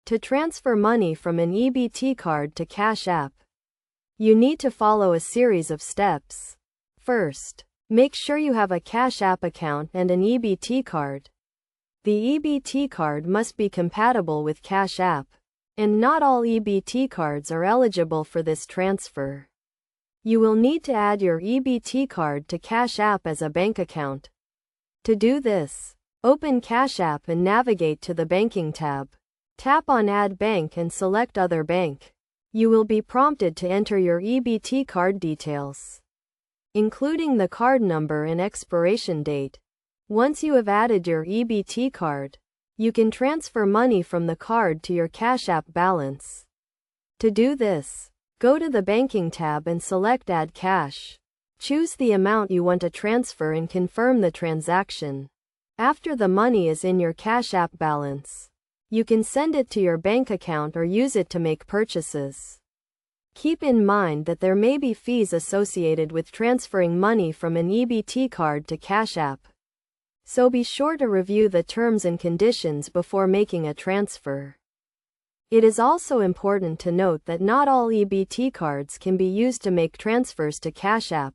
To transfer money from an EBT card to Cash App, you need to follow a series of steps. First, make sure you have a Cash App account and an EBT card. The EBT card must be compatible with Cash App, and not all EBT cards are eligible for this transfer. You will need to add your EBT card to Cash App as a bank account. To do this, open Cash App and navigate to the Banking tab. Tap on Add Bank and select Other Bank. You will be prompted to enter your EBT card details, including the card number and expiration date. Once you have added your EBT card, you can transfer money from the card to your Cash App balance. To do this, go to the Banking tab and select Add Cash. Choose the amount you want to transfer and confirm the transaction. After the money is in your Cash App balance, you can send it to your bank account or use it to make purchases. Keep in mind that there may be fees associated with transferring money from an EBT card to Cash App, so be sure to review the terms and conditions before making a transfer. It is also important to note that not all EBT cards can be used to make transfers to Cash App,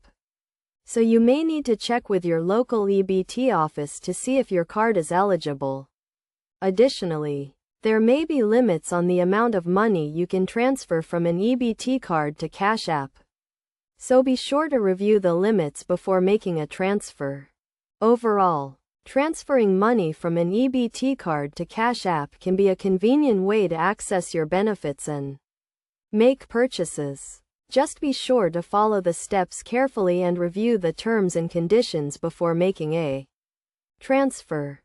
so you may need to check with your local EBT office to see if your card is eligible. Additionally, there may be limits on the amount of money you can transfer from an EBT card to Cash App, so be sure to review the limits before making a transfer. Overall, transferring money from an EBT card to Cash App can be a convenient way to access your benefits and make purchases. Just be sure to follow the steps carefully and review the terms and conditions before making a transfer.